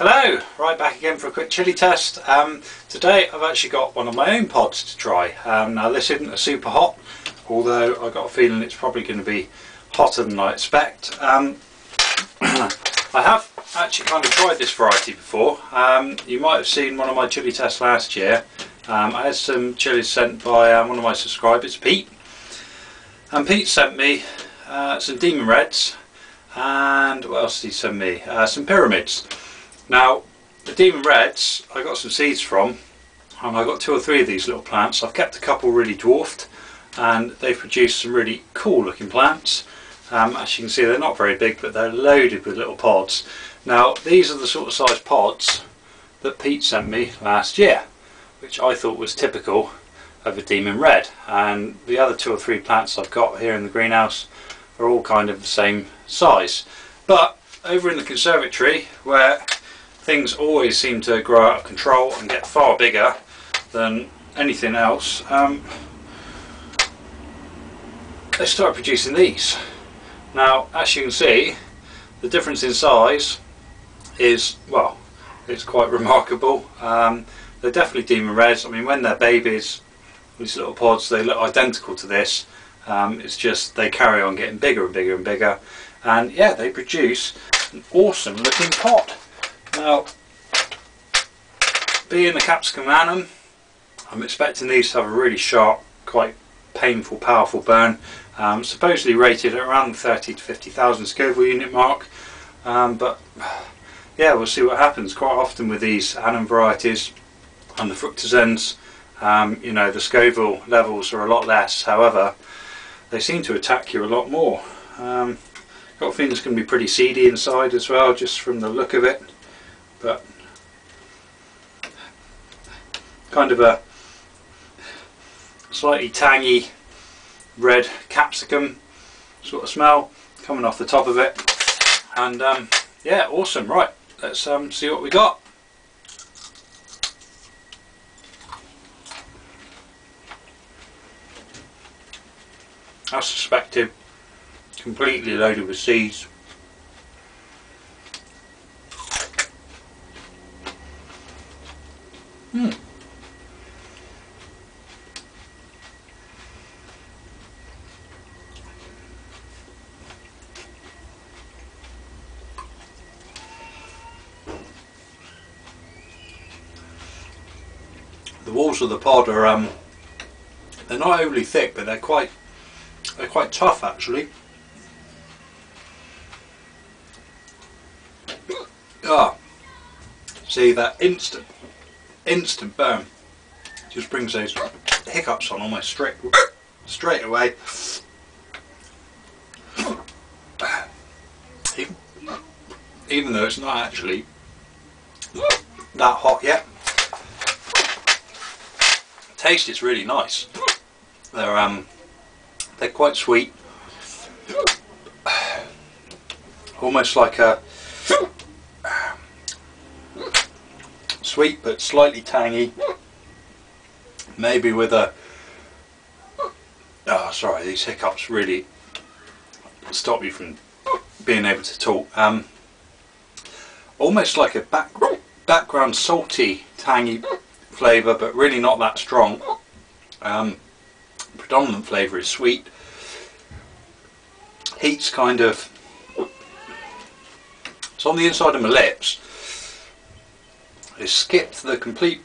Hello, right back again for a quick chili test. Today I've actually got one of my own pods to try. Now this isn't a super hot, although I've got a feeling it's probably going to be hotter than I expect. I have actually kind of tried this variety before. You might have seen one of my chili tests last year. I had some chilies sent by one of my subscribers, Pete. And Pete sent me some Demon Reds, and what else did he send me? Some Pyramids. Now the Demon Reds I got some seeds from, and I got 2 or 3 of these little plants. I've kept a couple really dwarfed, and they've produced some really cool looking plants. As you can see, they're not very big, but they're loaded with little pods. Now these are the sort of size pods that Pete sent me last year, which I thought was typical of a Demon Red, and the other 2 or 3 plants I've got here in the greenhouse are all kind of the same size. But over in the conservatory, where things always seem to grow out of control and get far bigger than anything else, they start producing these. Now as you can see, the difference in size is, well, it's quite remarkable. They're definitely Demon Reds. I mean, when they're babies, these little pods, they look identical to this. It's just they carry on getting bigger and bigger and bigger, and yeah, they produce an awesome looking pod. Now, being a Capsicum Annuum, I'm expecting these to have a really sharp, quite painful, powerful burn. Supposedly rated at around the 30 to 50,000 Scoville unit mark, but yeah, we'll see what happens. Quite often with these Annuum varieties and the fructisens, you know, the Scoville levels are a lot less. However, they seem to attack you a lot more. Got a feeling it's going to be pretty seedy inside as well, just from the look of it. But kind of a slightly tangy red capsicum sort of smell coming off the top of it, and yeah, awesome. Right, let's see what we got. As suspected, completely loaded with seeds. The walls of the pod are they're not overly thick, but they're quite tough actually. Ah, see, that instant burn just brings those hiccups on almost straight away. Even though it's not actually that hot yet, the taste is really nice. They're quite sweet, almost like a sweet but slightly tangy, maybe with a, oh sorry, these hiccups really stop you from being able to talk. Almost like a background salty tangy flavour, but really not that strong. Predominant flavour is sweet. Heat's kind of, it's on the inside of my lips. It's skipped the complete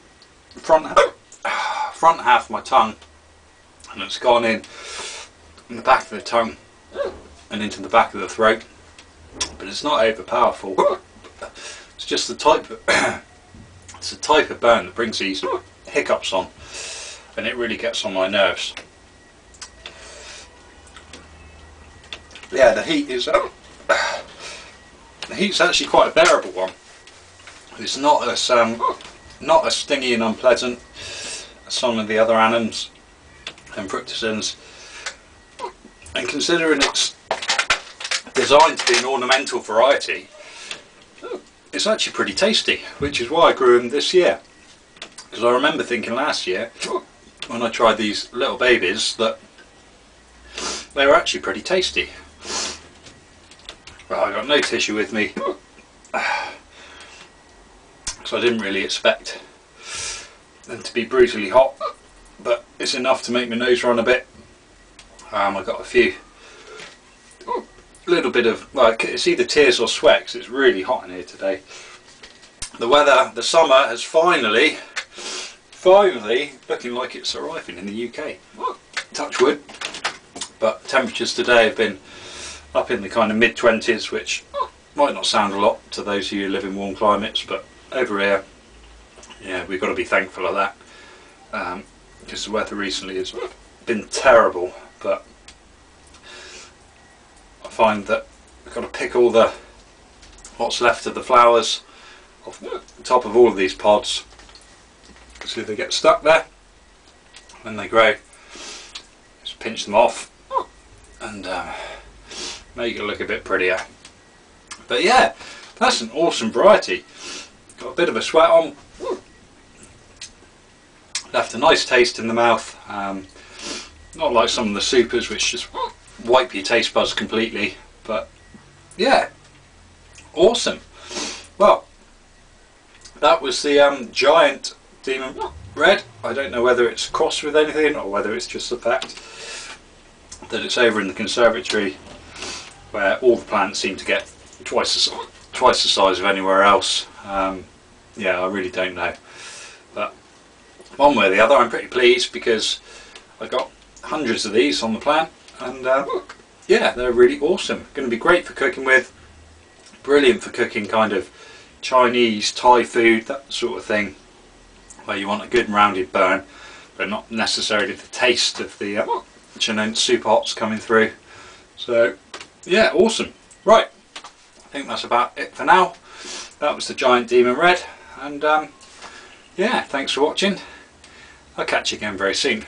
front half of my tongue, and it's gone in the back of the tongue and into the back of the throat. But it's not over powerful. It's just the type of it's the type of burn that brings these hiccups on, and it really gets on my nerves. Yeah, the heat's actually quite a bearable one. It's not as stingy and unpleasant as some of the other annuums and fructisens. And considering it's designed to be an ornamental variety, it's actually pretty tasty, which is why I grew them this year. Because I remember thinking last year, when I tried these little babies, that they were actually pretty tasty. Right, I've got no tissue with me. because I didn't really expect them to be brutally hot, but it's enough to make my nose run a bit. I've got a few, little bit of, well, it's either tears or sweat because it's really hot in here today. The weather, the summer has finally looking like it's arriving in the UK. Touch wood. But temperatures today have been up in the kind of mid-20s, which might not sound a lot to those of you who live in warm climates, but over here, yeah, we've got to be thankful of that, because the weather recently has been terrible. But I find that I've got to pick all the what's left of the flowers off the top of all of these pods, so they get stuck there when they grow. Just pinch them off and make it look a bit prettier. But yeah, that's an awesome variety. Got a bit of a sweat on, left a nice taste in the mouth, not like some of the supers which just wipe your taste buds completely, but yeah, awesome. Well, that was the giant Demon Red. I don't know whether it's crossed with anything or whether it's just the fact that it's over in the conservatory where all the plants seem to get twice the size of anywhere else. Yeah, I really don't know, but one way or the other I'm pretty pleased because I got hundreds of these on the plant, and yeah, they're really awesome. Going to be great for cooking with, brilliant for cooking kind of Chinese, Thai food, that sort of thing, where you want a good rounded burn but not necessarily the taste of the super hots coming through. So yeah, awesome. Right, I think that's about it for now. That was the giant Demon Red, and yeah, thanks for watching. I'll catch you again very soon.